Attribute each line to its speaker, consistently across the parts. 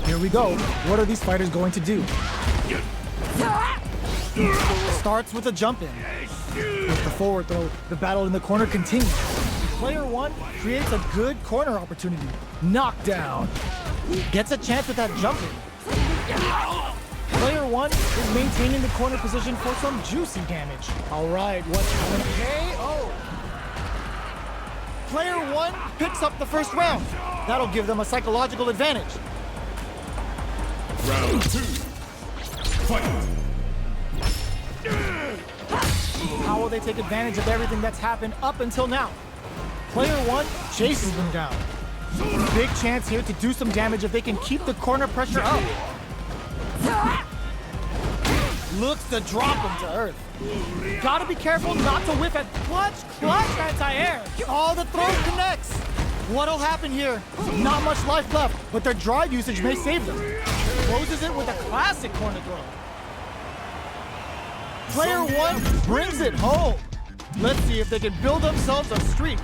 Speaker 1: Here we go. What are these fighters going to do? Starts with a jump in. With the forward throw, the battle in the corner continues. Player one creates a good corner opportunity. Knockdown. Gets a chance with that jump in. Player one is maintaining the corner position for some juicy damage. All right, what's coming? KO. Player one picks up the first round. That'll give them a psychological advantage.
Speaker 2: Round two. Fight.
Speaker 1: How will they take advantage of everything that's happened up until now? Player one chases them down. Big chance here to do some damage if they can keep the corner pressure up. Looks to drop him to earth. Gotta be careful not to whiff at clutch anti-air. Oh, the throw connects. What'll happen here? Not much life left, but their drive usage may save them. Closes it with a classic corner throw. Player one brings it home. Let's see if they can build themselves a streak.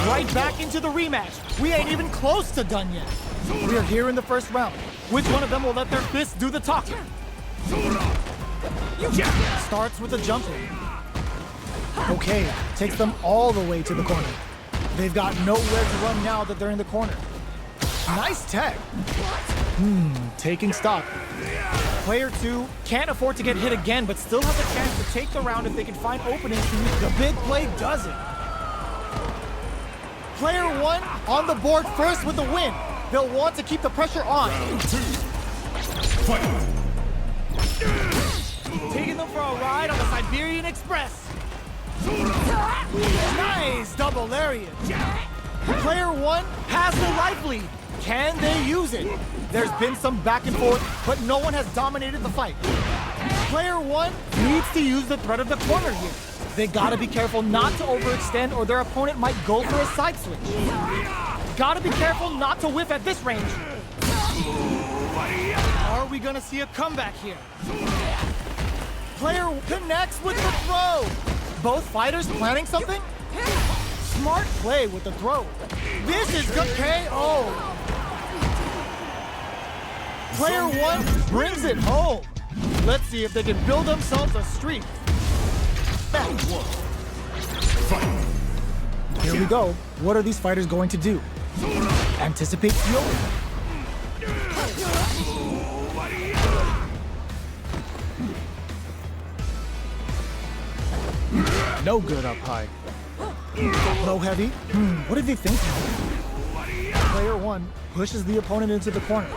Speaker 1: Right back into the rematch. We ain't even close to done yet. We are here in the first round. Which one of them will let their fists do the talking? Starts with a jump in. Okay, takes them all the way to the corner. They've got nowhere to run now that they're in the corner. Nice tech. Taking stock. Player two can't afford to get hit again, but still has a chance to take the round if they can find openings to use. The big play does it. Player one on the board first with the win. They'll want to keep the pressure on.
Speaker 2: Round two. Fight.
Speaker 1: Taking them for a ride on the Siberian Express. Nice double lariat. Player one has the life lead. Can they use it? There's been some back and forth, but no one has dominated the fight. Player one needs to use the threat of the corner here. They gotta be careful not to overextend or their opponent might go for a side switch. Gotta be careful not to whiff at this range. Are we gonna see a comeback here? Player connects with the throw. Both fighters planning something? Smart play with the throw. This is good KO. Player one brings it home. Let's see if they can build themselves a streak. Here we go. What are these fighters going to do? Anticipate the opening. No good up high. Low heavy? What are they thinking? Player one pushes the opponent into the corner.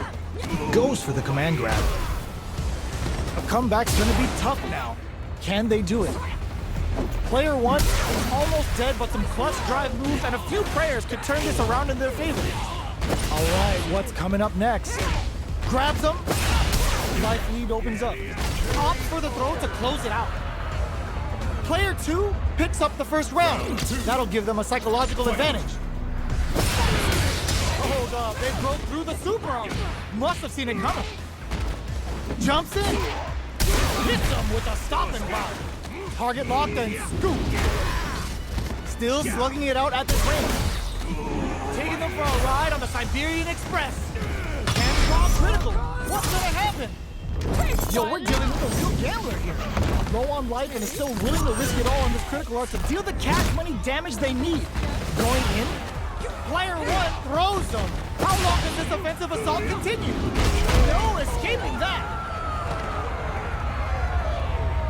Speaker 1: Goes for the command grab. A comeback's gonna be tough now. Can they do it? Player one is almost dead, but some clutch drive moves and a few prayers could turn this around in their favor. All right, what's coming up next? Grabs them. Life lead opens up. Opts for the throw to close it out. Player two picks up the first round. That'll give them a psychological advantage. Hold up, they broke through the super arm. Must have seen it coming. Jumps in. Hits them with a stopping block. Target locked and scoop. Still slugging it out at this range. Taking them for a ride on the Siberian Express. And draw critical. What's gonna happen? Yo, we're dealing with a real gambler here. Low on life and is still willing to risk it all on this critical art to deal the cash money damage they need. Going in, player one throws them. How long does this offensive assault continue? No escaping that.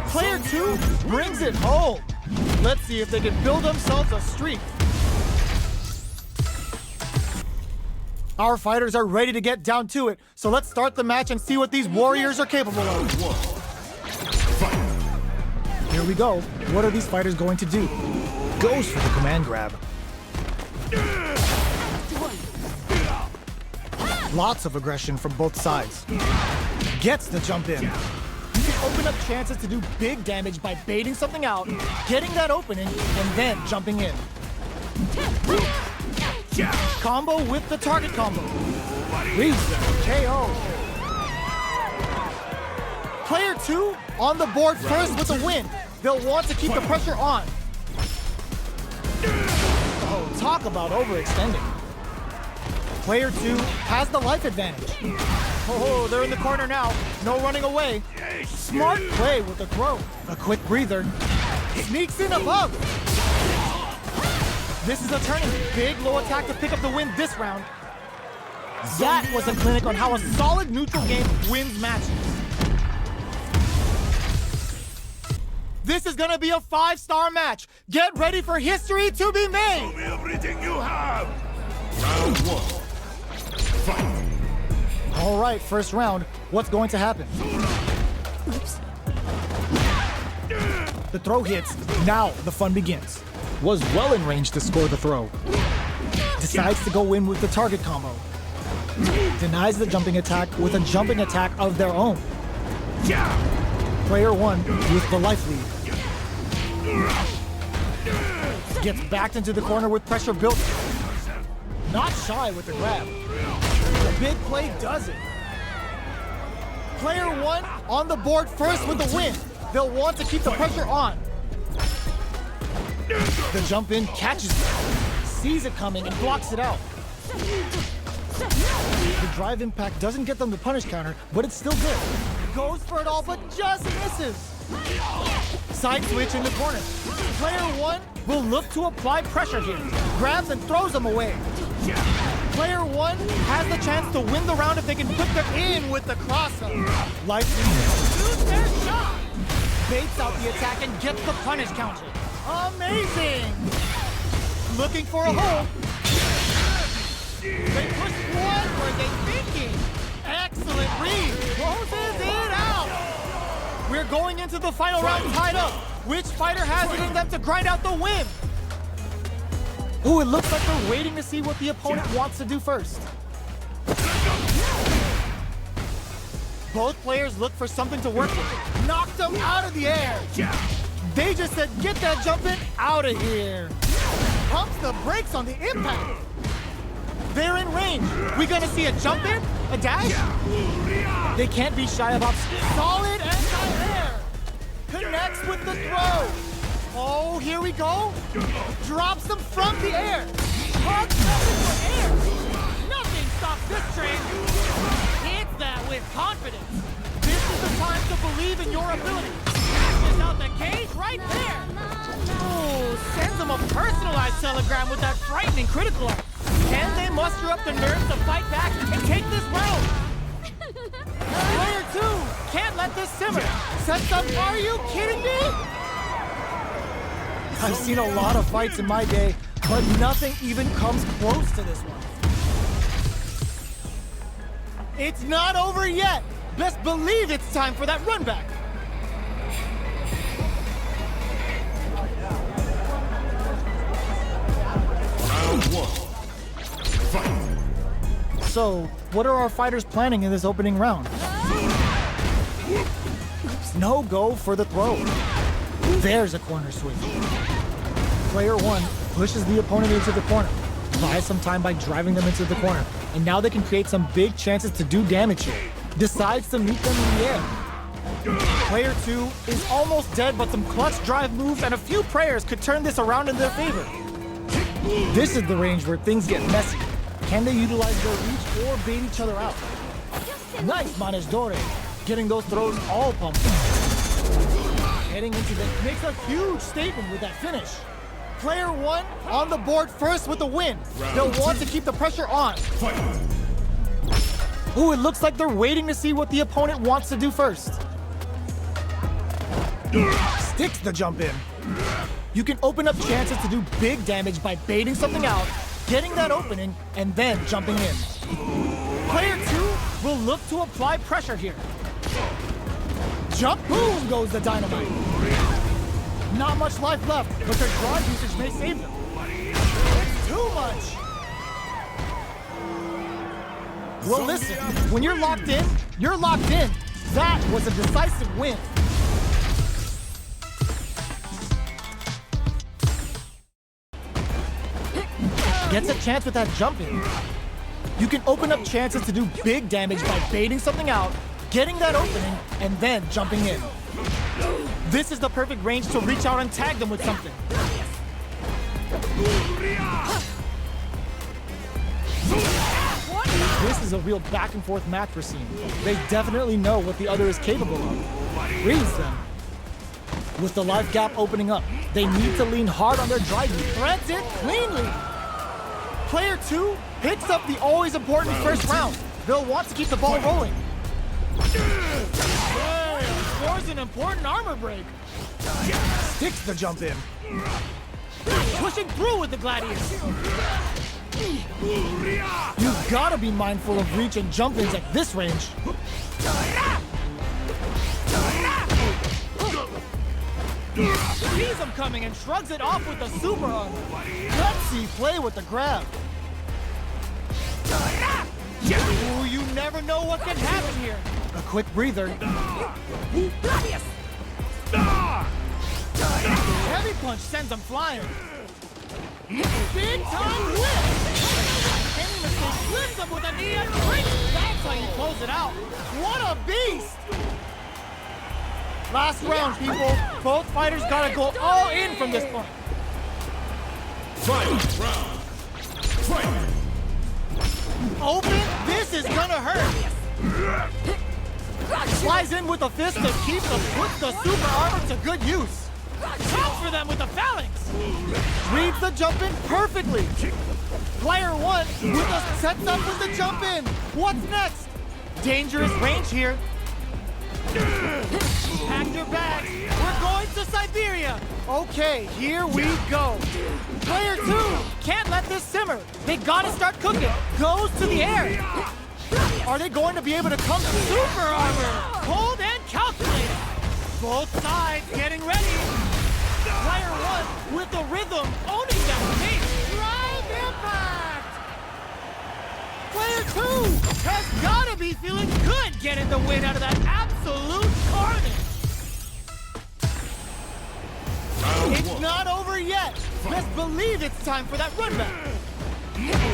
Speaker 1: Player two brings it home. Let's see if they can build themselves a streak. Our fighters are ready to get down to it, so let's start the match and see what these warriors are capable of. Here we go. What are these fighters going to do? Goes for the command grab. Lots of aggression from both sides. Gets the jump in. You can open up chances to do big damage by baiting something out, getting that opening, and then jumping in. Combo with the target combo. Reset. KO. Player two on the board first with a win. They'll want to keep the pressure on. Talk about overextending. Player 2 has the life advantage. Oh, they're in the corner now. No running away. Smart play with the throw. A quick breather. Sneaks in above. This is a turning. Big low attack to pick up the win this round. That was a clinic on how a solid neutral game wins matches. This is gonna be a 5-star match. Get ready for history to be made.
Speaker 2: Show me everything you have. Round 1. Fight.
Speaker 1: All right, first round. What's going to happen?
Speaker 3: Oops.
Speaker 1: The throw hits. Now the fun begins. Was well in range to score the throw. Decides to go in with the target combo. Denies the jumping attack with a jumping attack of their own. Player 1 with the life lead. Gets backed into the corner with pressure built. Not shy with the grab. The big play does it. Player 1 on the board first with the win. They'll want to keep the pressure on. The jump in catches it, sees it coming and blocks it out. The drive impact doesn't get them the punish counter, but it's still good. Goes for it all, but just misses. Side switch in the corner. Player 1 will look to apply pressure here. Grabs and throws them away. Player 1 has the chance to win the round if they can put them in with the cross-up. Life shoots their shot. Baits out the attack and gets the punish counter. Amazing! Looking for a hole. They push one, were they thinking? Excellent read. Closes it out. We're going into the final round tied up. Which fighter has it in them to grind out the win? Ooh, it looks like they're waiting to see what the opponent wants to do first. Both players look for something to work with. Knocked them out of the air. They just said, get that jumping out of here. Pumps the brakes on the impact. They're in range. We gonna see a jump in? A dash? They can't be shy about solid anti-air. Connects with the throw. Oh, here we go. Drops them from the air. Hugs them into air. Nothing stops this train. Hits that with confidence. This is the time to believe in your ability. Smashes out the cage right there. Oh, sends them a personalized telegram with that frightening critical art. Can they muster up the nerves to fight back and take this round? Player 2 can't let this simmer. Sets up, are you kidding me? I've seen a lot of fights in my day, but nothing even comes close to this one. It's not over yet. Best believe it's time for that run back.
Speaker 2: Round 1. Fight.
Speaker 1: So, what are our fighters planning in this opening round? No go for the throw. There's a corner switch. Player 1 pushes the opponent into the corner, buys some time by driving them into the corner, and now they can create some big chances to do damage here. Decides to meet them in the air. Player 2 is almost dead, but some clutch drive moves and a few prayers could turn this around in their favor. This is the range where things get messy. Can they utilize their reach or bait each other out? Nice managed Dore, getting those throws all pumped up. Heading into this makes a huge statement with that finish. Player 1 on the board first with the win. They'll want to keep the pressure on.
Speaker 2: Fight.
Speaker 1: Ooh, it looks like they're waiting to see what the opponent wants to do first. Sticks the jump in. You can open up chances to do big damage by baiting something out, getting that opening, and then jumping in. Player 2 will look to apply pressure here. Jump, boom goes the dynamite. Not much life left, but their drive usage may save them. It's too much. Well, listen, when you're locked in, you're locked in. That was a decisive win. Gets a chance with that jump in. You can open up chances to do big damage by baiting something out, getting that opening, and then jumping in. This is the perfect range to reach out and tag them with something. This is a real back and forth match we're seeing. They definitely know what the other is capable of. Reads them. With the life gap opening up, they need to lean hard on their drive. Threads it cleanly. Player 2 picks up the always important first round. They'll want to keep the ball rolling. Scores an important armor break. Sticks the jump in. Pushing through with the Gladius. You've got to be mindful of reach and jump-ins at this range. Sees him coming and shrugs it off with the super arm. Gutsy play with the grab. Ooh, you never know what can happen here. A quick breather. Heavy punch sends him flying. Big time whip! Any mistake flips him with a knee and break. That's how you close it out. What a beast! Last round, people. Both fighters gotta go all in from this point.
Speaker 2: Fight round. Fight.
Speaker 1: Open, this is gonna hurt. Flies in with a fist to keep puts the super armor to good use. Counts for them with the phalanx. Reads the jump in perfectly. Player 1 with a sets up with the jump in. What's next? Dangerous range here. Pack your bags. We're going to Siberia. Okay, here we go. Player 2 can't let this simmer. They gotta start cooking. Goes to the air. Are they going to be able to come to super armor? Cold and calculated. Both sides getting ready. Player 1 with the rhythm, owning that pace. Drive impact. Player 2 has gotta be feeling good getting the win out of that absolute carnage. It's not over yet. Best believe it's time for that run back.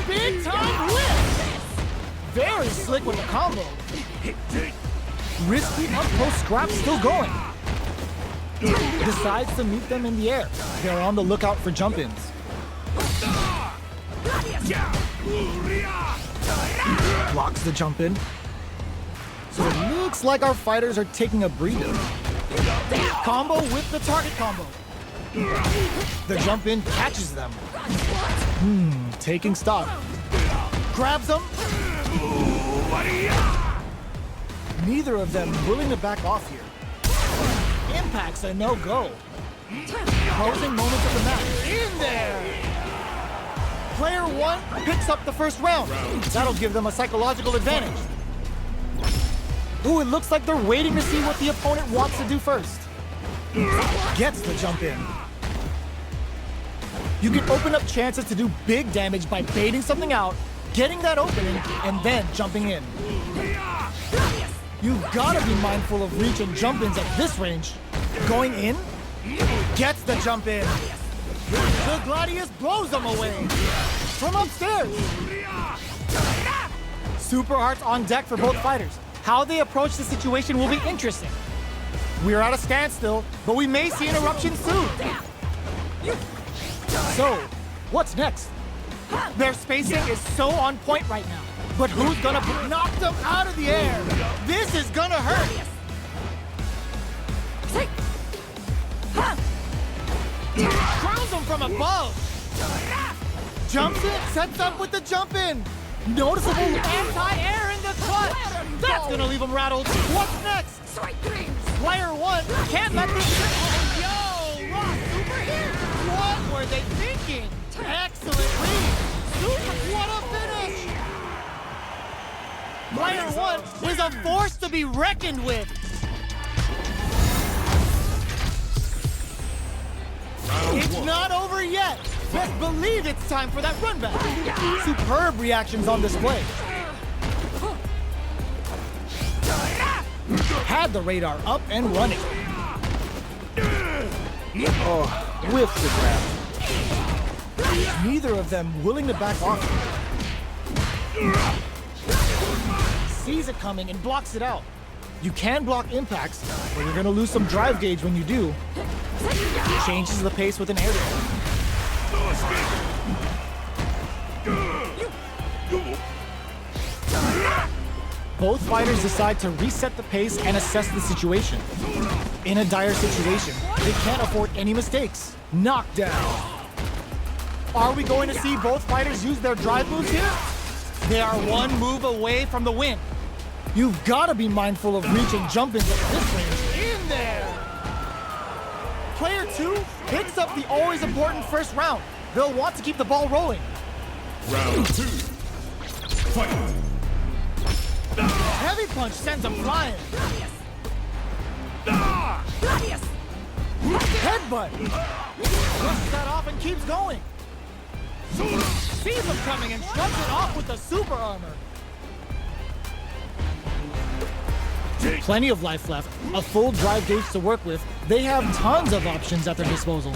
Speaker 1: Big time whip. Very slick with the combo. Risky up-close scrap still going. Decides to meet them in the air. They're on the lookout for jump-ins. Blocks the jump-in. So it looks like our fighters are taking a breather. Combo with the target combo. The jump-in catches them. Taking stock. Grabs them. Neither of them willing to back off here. Impact's a no-go. Closing moments of the match. In there! Player 1 picks up the first round. That'll give them a psychological advantage. Ooh, it looks like they're waiting to see what the opponent wants to do first. Gets the jump in. You can open up chances to do big damage by baiting something out, getting that opening, and then jumping in. You've got to be mindful of reach and jump-ins at this range. Going in, gets the jump in. The Gladius blows them away. From upstairs. Super Hearts on deck for both fighters. How they approach the situation will be interesting. We're at a standstill, but we may see an eruption soon. So, what's next? Their spacing is so on point right now. But who's gonna knock them out of the air? This is gonna hurt. Crowns them from above. Jumps in, sets up with the jump in. Noticeable anti-air in the clutch. That's gonna leave them rattled. What's next? Player 1 can't let this. Yo, Rock Super here. What were they thinking? Excellent read. Super, what a finish. Player 1 is a force to be reckoned with. It's not over yet. Best believe it's time for that run back. Superb reactions on display. Had the radar up and running. Oh, whiffed the grab. Neither of them willing to back off. Sees it coming and blocks it out. You can block impacts, but you're gonna lose some drive gauge when you do. Changes the pace with an air dart. Both fighters decide to reset the pace and assess the situation. In a dire situation, they can't afford any mistakes. Knockdown. Are we going to see both fighters use their drive moves here? They are one move away from the win. You've got to be mindful of reach and jump into this range. In there! Player 2 picks up the always important first round. They'll want to keep the ball rolling.
Speaker 2: Round 2. Fight.
Speaker 1: Heavy punch sends him flying. Headbutt. Brushes that off and keeps going. Sees him coming and shrugs it off with the super armor. Plenty of life left, a full drive gauge to work with. They have tons of options at their disposal.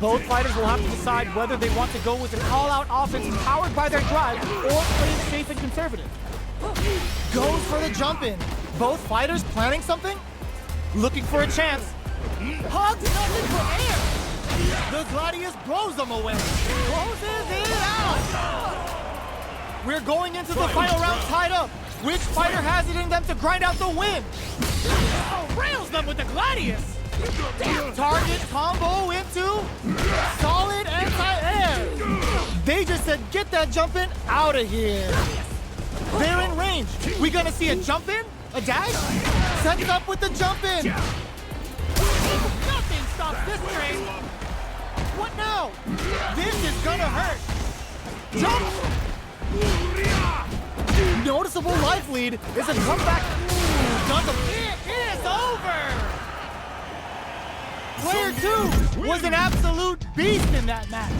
Speaker 1: Both fighters will have to decide whether they want to go with an all-out offense powered by their drive or play it safe and conservative. Goes for the jump-in. Both fighters planning something? Looking for a chance. Hugs nothing for air. The Gladius blows them away. Closes it out. We're going into the final round tied up. Which fighter has it in them to grind out the win? Oh, rails them with the Gladius. Target combo into solid anti-air. They just said, get that jump in out of here. They're in range. We gonna see a jump in? A dash? Sets up with the jump in. Nothing stops this train. What now? This is gonna hurt. Jump! Noticeable life lead is a comeback. It is over! Player 2 was an absolute beast in that match.